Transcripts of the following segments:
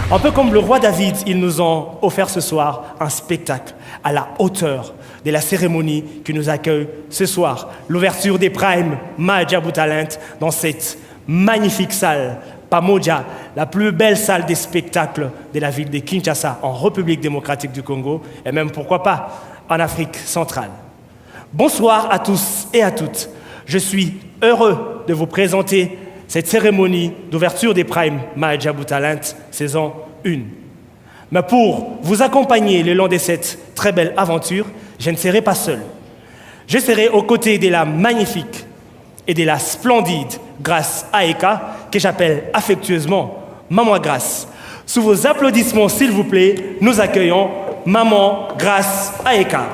Un peu comme le roi David, ils nous ont offert ce soir un spectacle à la hauteur de la cérémonie qui nous accueille ce soir. L'ouverture des Primes Maajabu Talent dans cette magnifique salle Pamoja, la plus belle salle des spectacles de la ville de Kinshasa en République démocratique du Congo et même pourquoi pas en Afrique centrale. Bonsoir à tous et à toutes. Je suis heureux de vous présenter cette cérémonie d'ouverture des Primes Maajabu Talent saison 1. Mais pour vous accompagner le long de cette très belle aventure, je ne serai pas seul. Je serai aux côtés de la magnifique et de la splendide Grace Aeka, que j'appelle affectueusement Maman Grace. Sous vos applaudissements, s'il vous plaît, nous accueillons Maman Grace Aeka.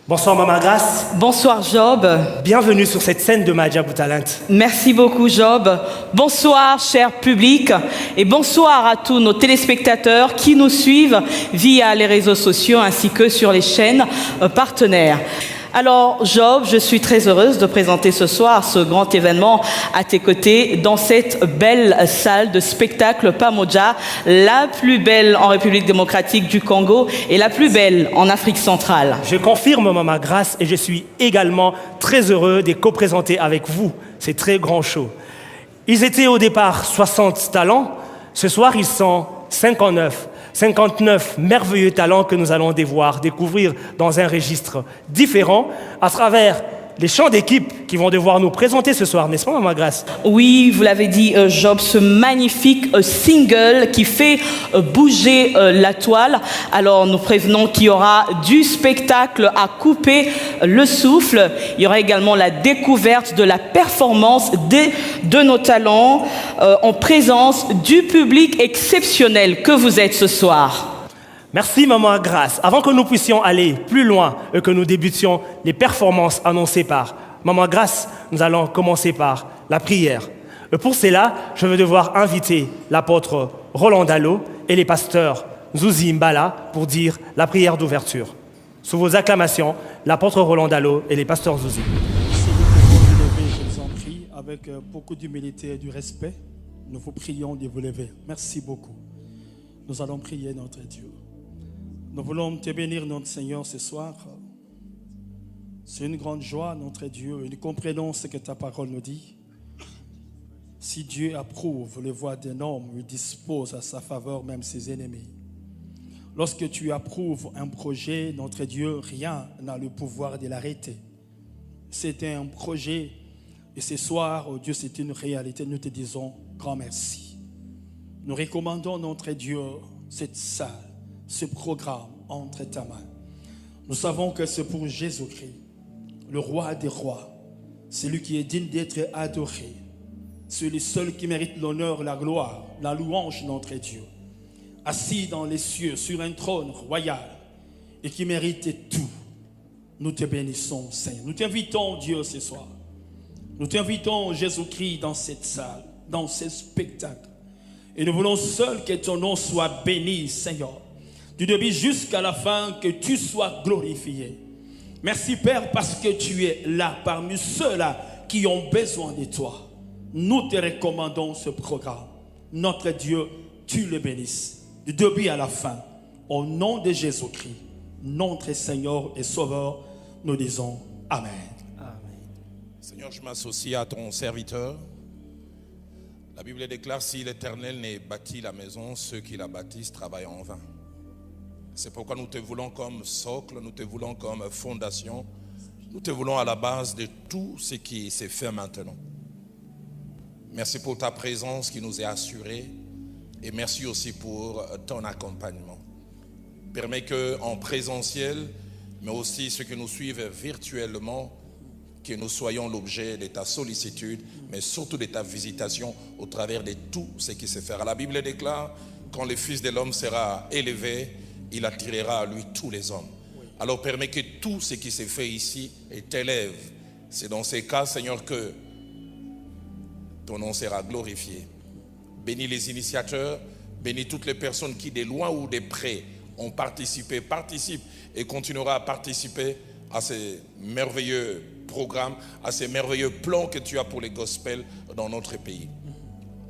Bonsoir Maman Grace. Bonsoir Job. Bienvenue sur cette scène de Maajabu Talent. Merci beaucoup Job. Bonsoir cher public et bonsoir à tous nos téléspectateurs qui nous suivent via les réseaux sociaux ainsi que sur les chaînes partenaires. Alors Job, je suis très heureuse de présenter ce soir ce grand événement à tes côtés dans cette belle salle de spectacle Pamoja, la plus belle en République démocratique du Congo et la plus belle en Afrique centrale. Je confirme Maman Grace et je suis également très heureux de co-présenter avec vous ces très grands shows. Ils étaient au départ 60 talents, ce soir ils sont 59 merveilleux talents que nous allons découvrir dans un registre différent à travers les chants d'équipe qui vont devoir nous présenter ce soir, n'est-ce pas Maman Grace? Oui, vous l'avez dit Job, ce magnifique single qui fait bouger la toile. Alors nous prévenons qu'il y aura du spectacle à couper le souffle. Il y aura également la découverte de la performance de nos talents en présence du public exceptionnel que vous êtes ce soir. Merci Maman Grace. Avant que nous puissions aller plus loin et que nous débutions les performances annoncées par Maman Grace, nous allons commencer par la prière. Et pour cela, je vais devoir inviter l'apôtre Roland Dallot et les pasteurs Zouzi Mbala pour dire la prière d'ouverture. Sous vos acclamations, l'apôtre Roland Dallot et les pasteurs Zouzi. Si vous pouvez vous lever, je vous en prie, avec beaucoup d'humilité et du respect, nous vous prions de vous lever. Merci beaucoup. Nous allons prier notre Dieu. Nous voulons te bénir, notre Seigneur, ce soir. C'est une grande joie, notre Dieu, et nous comprenons ce que ta parole nous dit. Si Dieu approuve les voies d'un homme, il dispose à sa faveur même ses ennemis. Lorsque tu approuves un projet, notre Dieu, rien n'a le pouvoir de l'arrêter. C'est un projet, et ce soir, oh Dieu, c'est une réalité. Nous te disons grand merci. Nous recommandons, notre Dieu, cette salle, ce programme entre ta main. Nous savons que c'est pour Jésus-Christ, le roi des rois, celui qui est digne d'être adoré, celui seul qui mérite l'honneur, la gloire, la louange de notre Dieu, assis dans les cieux sur un trône royal et qui mérite tout. Nous te bénissons, Seigneur. Nous t'invitons, Dieu, ce soir. Nous t'invitons, Jésus-Christ, dans cette salle, dans ce spectacle. Et nous voulons seul que ton nom soit béni, Seigneur. Du début jusqu'à la fin, que tu sois glorifié. Merci Père parce que tu es là parmi ceux-là qui ont besoin de toi. Nous te recommandons ce programme. Notre Dieu, tu le bénisses. Du début à la fin, au nom de Jésus-Christ, notre Seigneur et Sauveur, nous disons Amen. Amen. Seigneur, je m'associe à ton serviteur. La Bible déclare, si l'Éternel n'est bâti la maison, ceux qui la bâtissent travaillent en vain. C'est pourquoi nous te voulons comme socle, nous te voulons comme fondation, nous te voulons à la base de tout ce qui s'est fait maintenant. Merci pour ta présence qui nous est assurée et merci aussi pour ton accompagnement. Permets qu'en présentiel, mais aussi ceux qui nous suivent virtuellement, que nous soyons l'objet de ta sollicitude, mais surtout de ta visitation au travers de tout ce qui s'est fait. La Bible déclare, quand le Fils de l'homme sera élevé, il attirera à lui tous les hommes. Alors permets que tout ce qui s'est fait ici t'élève. C'est dans ces cas, Seigneur, que ton nom sera glorifié. Bénis les initiateurs, bénis toutes les personnes qui, de loin ou de près, ont participé, participent et continuera à participer à ces merveilleux programme, à ces merveilleux plans que tu as pour les gospels dans notre pays.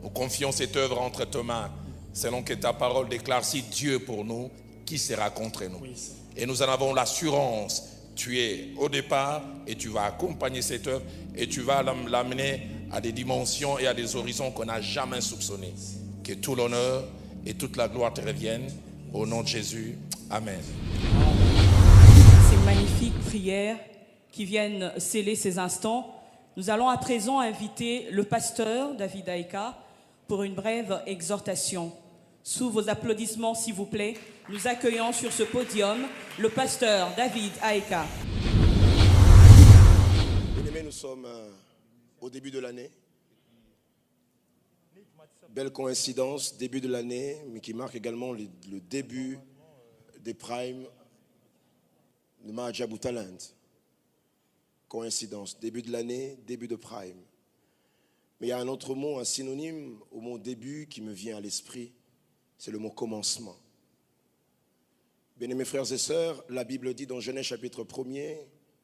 Nous confions cette œuvre entre tes mains, selon que ta parole déclare, si Dieu pour nous, qui sera contre nous? Et nous en avons l'assurance, tu es au départ et tu vas accompagner cette œuvre et tu vas l'amener à des dimensions et à des horizons qu'on n'a jamais soupçonnés. Que tout l'honneur et toute la gloire te reviennent, au nom de Jésus. Amen. Ces magnifiques prières qui viennent sceller ces instants, nous allons à présent inviter le pasteur David Aïka pour une brève exhortation. Sous vos applaudissements, s'il vous plaît, nous accueillons sur ce podium le pasteur David Aïka. Bien-aimés, nous sommes au début de l'année. Belle coïncidence, début de l'année, mais qui marque également le début des primes de Mahajabou Talent. Coïncidence, début de l'année, début de prime. Mais il y a un autre mot, un synonyme au mot début qui me vient à l'esprit, c'est le mot commencement. Bien-aimés frères et sœurs, la Bible dit dans Genèse chapitre 1er,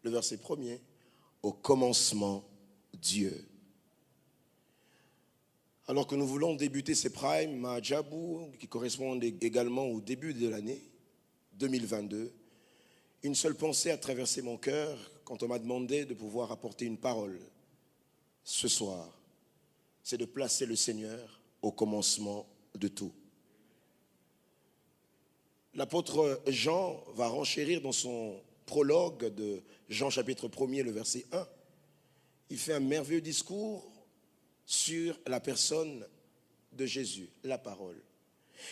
le verset 1er, au commencement, Dieu. Alors que nous voulons débuter ces primes, Mahajabou, qui correspondent également au début de l'année 2022, une seule pensée a traversé mon cœur quand on m'a demandé de pouvoir apporter une parole ce soir. C'est de placer le Seigneur au commencement de tout. L'apôtre Jean va renchérir dans son prologue de Jean chapitre 1er, le verset 1. Il fait un merveilleux discours sur la personne de Jésus, la parole.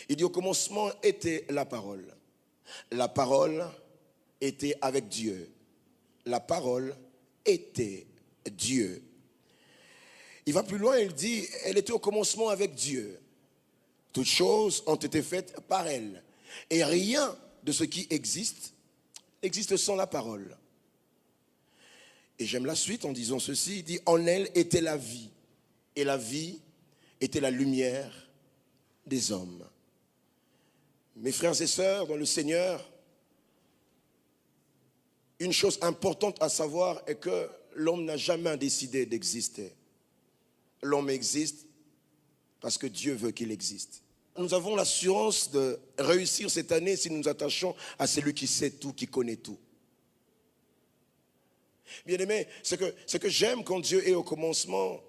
Il dit au commencement était la parole. La parole était avec Dieu. La parole était Dieu. Il va plus loin, il dit, elle était au commencement avec Dieu. Toutes choses ont été faites par elle. Et rien de ce qui existe sans la parole. Et j'aime la suite en disant ceci, il dit, en elle était la vie. Et la vie était la lumière des hommes. Mes frères et sœurs dans le Seigneur, une chose importante à savoir est que l'homme n'a jamais décidé d'exister. L'homme existe parce que Dieu veut qu'il existe. Nous avons l'assurance de réussir cette année si nous nous attachons à celui qui sait tout, qui connaît tout. Bien-aimé, ce que j'aime quand Dieu est au commencement,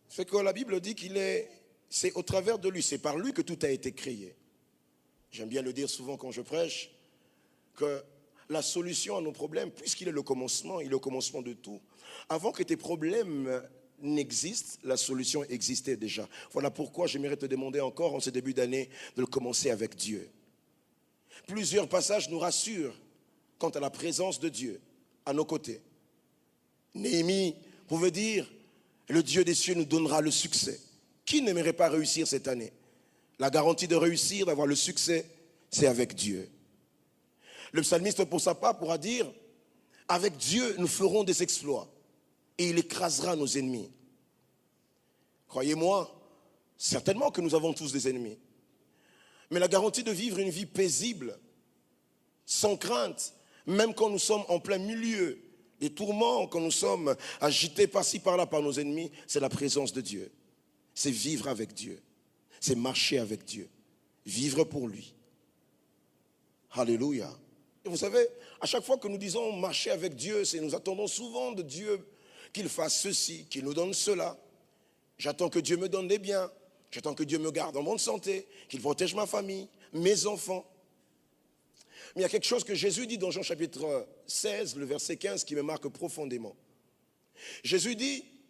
c'est que la Bible dit c'est au travers de lui, c'est par lui que tout a été créé. J'aime bien le dire souvent quand je prêche, que la solution à nos problèmes, puisqu'il est le commencement, il est le commencement de tout. Avant que tes problèmes n'existent, la solution existait déjà. Voilà pourquoi j'aimerais te demander encore en ce début d'année de le commencer avec Dieu. Plusieurs passages nous rassurent quant à la présence de Dieu à nos côtés. Néhémie pouvait dire, le Dieu des cieux nous donnera le succès. Qui n'aimerait pas réussir cette année? La garantie de réussir, d'avoir le succès, c'est avec Dieu. Le psalmiste, pour sa part, pourra dire, avec Dieu, nous ferons des exploits et il écrasera nos ennemis. Croyez-moi, certainement que nous avons tous des ennemis. Mais la garantie de vivre une vie paisible, sans crainte, même quand nous sommes en plein milieu des tourments, quand nous sommes agités par-ci par-là par nos ennemis, c'est la présence de Dieu. C'est vivre avec Dieu. C'est marcher avec Dieu. Vivre pour lui. Alléluia. Et vous savez, à chaque fois que nous disons marcher avec Dieu, nous attendons souvent de Dieu qu'il fasse ceci, qu'il nous donne cela. J'attends que Dieu me donne des biens. J'attends que Dieu me garde en bonne santé, qu'il protège ma famille, mes enfants. Mais il y a quelque chose que Jésus dit dans Jean chapitre 16, le verset 15, qui me marque profondément. Jésus dit,